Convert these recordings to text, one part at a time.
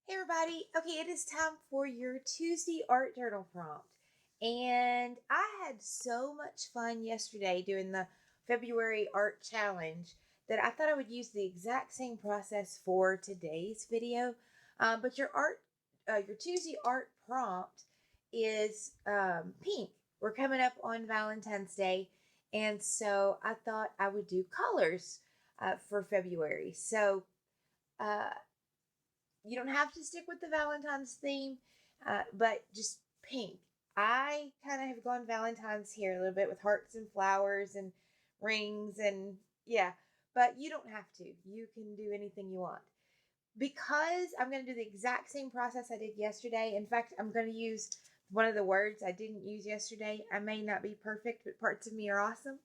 Hey everybody. Okay, it is time for your Tuesday art journal prompt. And I had so much fun yesterday doing the February art challenge that I thought I would use the exact same process for today's video. But your Tuesday art prompt is pink. We're coming up on Valentine's Day, and so I thought I would do colors for February. Uh, you don't have to stick with the Valentine's theme, but just pink. I kind of have gone Valentine's here a little bit with hearts and flowers and rings and yeah, but you don't have to. You can do anything you want. Because I'm going to do the exact same process I did yesterday. In fact, I'm going to use one of the words I didn't use yesterday. I may not be perfect, but parts of me are awesome.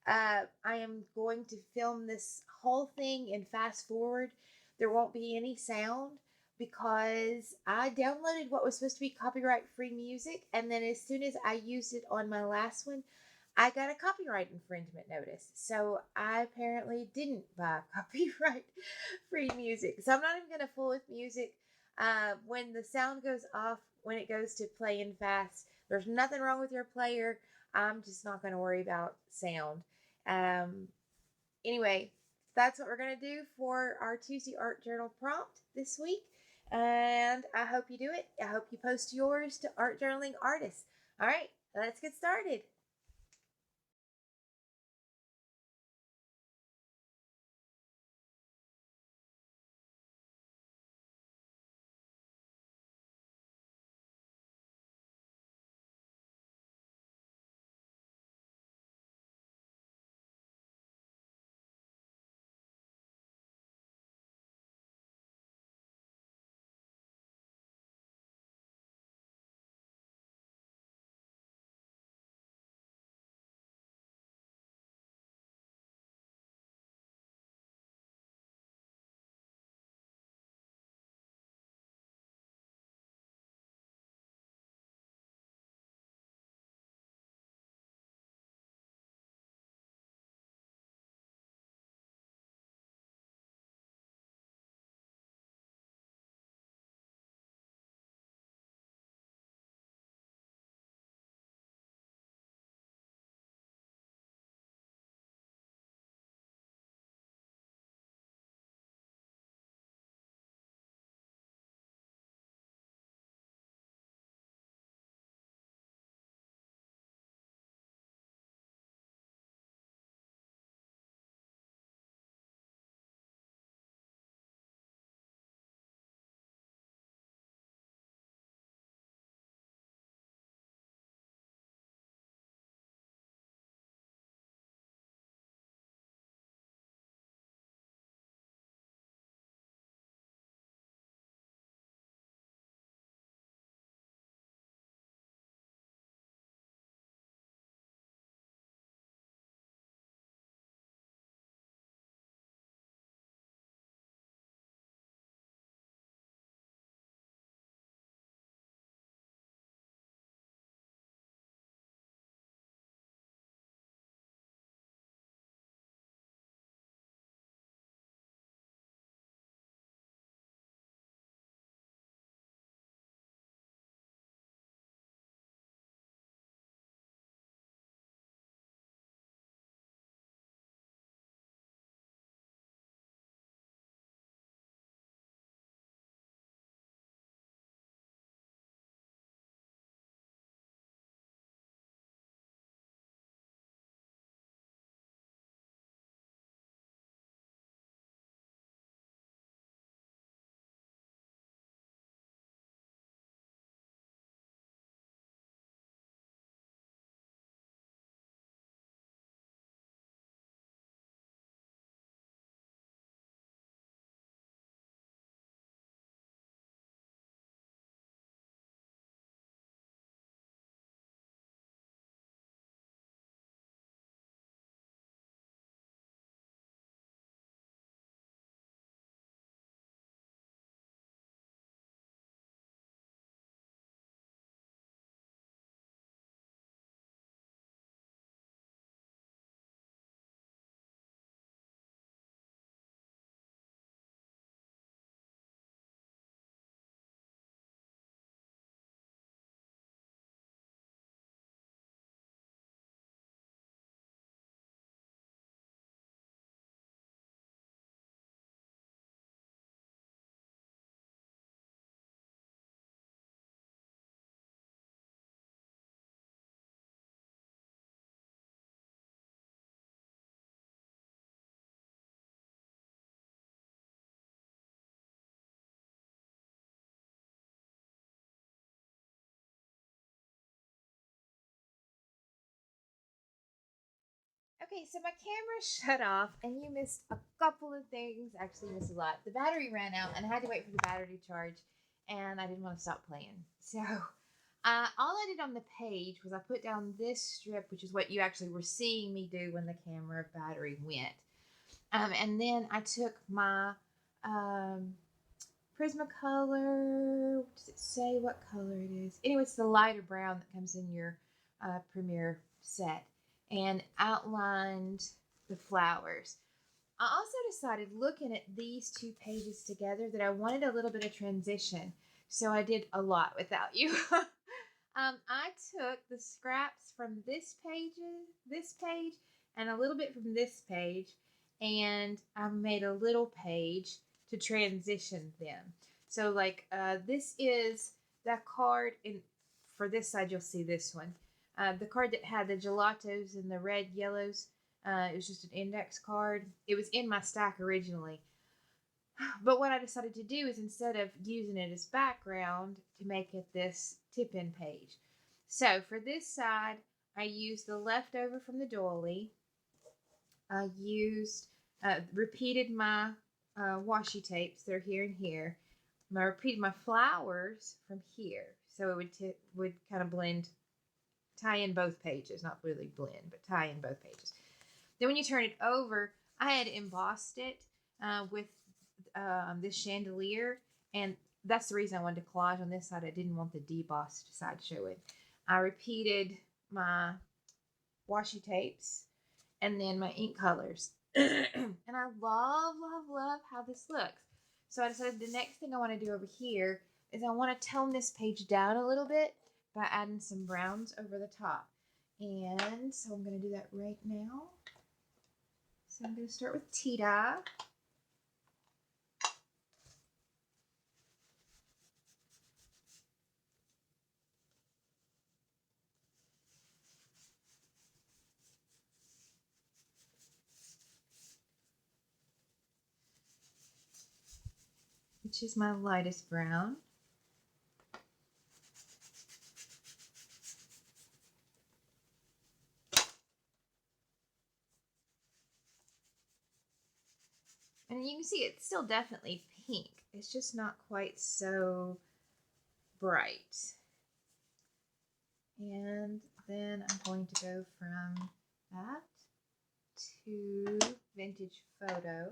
I am going to film this whole thing in fast forward. There won't be any sound because I downloaded what was supposed to be copyright free music, and then as soon as I used it on my last one, I got a copyright infringement notice. So I apparently didn't buy copyright free music. So I'm not even going to fool with music. When the sound goes off, when it goes to playing fast, there's nothing wrong with your player. I'm just not going to worry about sound. Um, anyway, that's what we're going to do for our Tuesday Art Journal prompt this week. And I hope you do it. I hope you post yours to Art Journaling Artists. All right, let's get started. Okay, so my camera shut off and you missed a couple of things. Actually, you missed a lot. The battery ran out and I had to wait for the battery to charge and I didn't want to stop playing. So, all I did on the page was I put down this strip, which is what you actually were seeing me do when the camera battery went. And then I took my Prismacolor. What does it say? What color it is? Anyway, it's the lighter brown that comes in your Premiere set, and outlined the flowers. I also decided, looking at these two pages together, that I wanted a little bit of transition, so I did a lot without you. I took the scraps from this page, and a little bit from this page, and I made a little page to transition them. So, like, this is that card. For this side, you'll see this one. The card that had the gelatos and the red yellows. It was just an index card. It was in my stack originally. But what I decided to do is, instead of using it as background, to make it this tip-in page. So for this side, I used the leftover from the doily. I repeated my washi tapes. They're here and here. I repeated my flowers from here. So it would kind of tie in both pages. Not really blend, but tie in both pages. Then when you turn it over, I had embossed it with this chandelier, and that's the reason I wanted to collage on this side. I didn't want the debossed side showing. I repeated my washi tapes and then my ink colors. And I love, love, love how this looks. So I decided the next thing I want to do over here is I want to tone this page down a little bit by adding some browns over the top. And so I'm going to do that right now. So I'm going to start with Tita. Which is my lightest brown. And you can see it's still definitely pink. It's just not quite so bright. And then I'm going to go from that to Vintage Photo.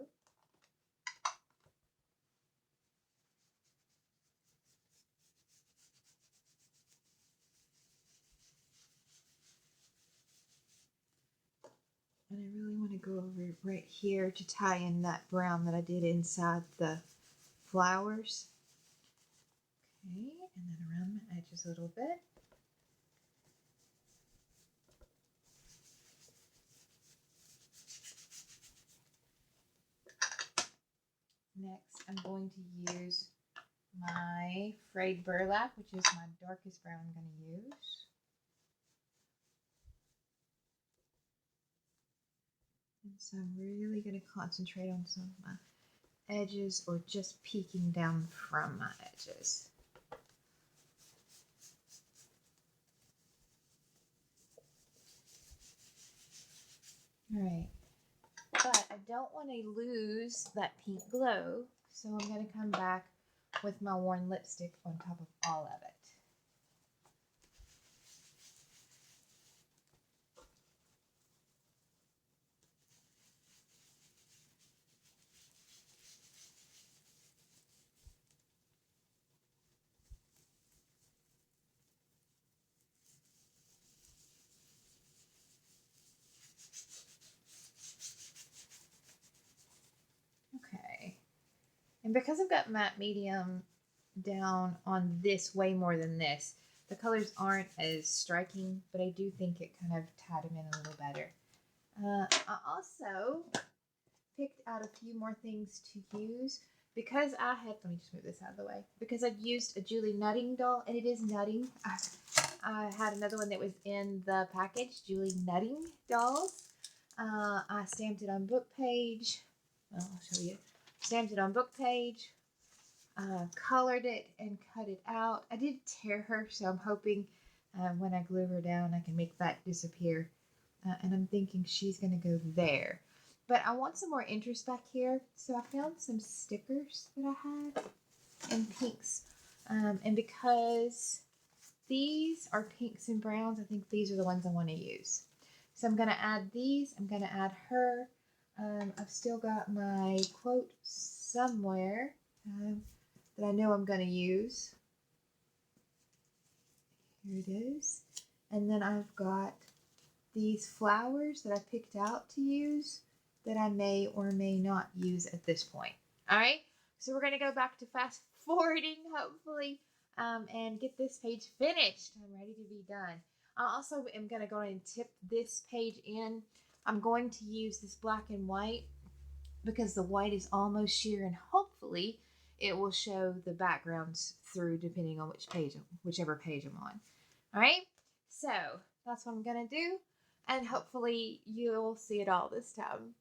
And I really want to go over right here to tie in that brown that I did inside the flowers. Okay, and then around my edges a little bit. Next, I'm going to use my frayed burlap, which is my darkest brown I'm going to use. And so I'm really going to concentrate on some of my edges, or just peeking down from my edges. Alright, but I don't want to lose that pink glow, so I'm going to come back with my worn lipstick on top of all of it. Okay, and because I've got matte medium down on this way more than this, the colors aren't as striking, but I do think it kind of tied them in a little better. I also picked out a few more things to use because let me just move this out of the way, because I've used a Julie Nutting doll, and it is nutting. I had another one that was in the package, Julie Nutting dolls. I stamped it on book page. Well, I'll show you. Stamped it on book page. Colored it and cut it out. I did tear her, so I'm hoping when I glue her down, I can make that disappear. and I'm thinking she's gonna go there. But I want some more interest back here, so I found some stickers that I had in pinks. And because these are pinks and browns, I think these are the ones I want to use. So I'm going to add these. I'm going to add her. I've still got my quote somewhere that I know I'm going to use. Here it is. And then I've got these flowers that I picked out to use that I may or may not use at this point. All right, so we're going to go back to fast forwarding, hopefully, and get this page finished. I'm ready to be done. I also am going to go ahead and tip this page in. I'm going to use this black and white because the white is almost sheer, and hopefully it will show the backgrounds through depending on whichever page I'm on. All right, so that's what I'm going to do, and hopefully you'll see it all this time.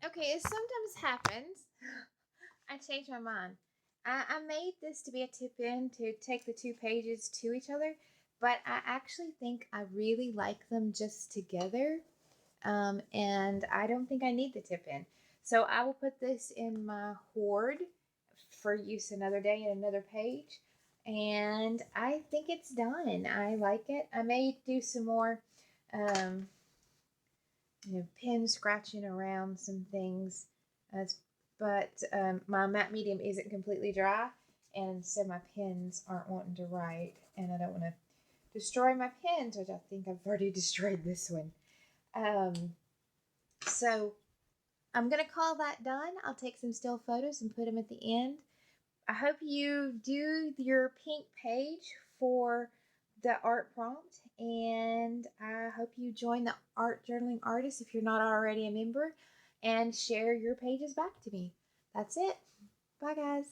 Okay, it sometimes happens. I changed my mind. I made this to be a tip in to take the two pages to each other, but I actually think I really like them just together. And I don't think I need the tip in. So I will put this in my hoard for use another day in another page. And I think it's done. I like it. I may do some more um, pen scratching around some things, but my matte medium isn't completely dry, and so my pens aren't wanting to write, and I don't want to destroy my pens, which I think I've already destroyed this one. So I'm gonna call that done. I'll take some still photos and put them at the end. I hope you do your pink page for the art prompt, and I hope you join the Art Journaling Artist if you're not already a member, and share your pages back to me. That's it. Bye, guys.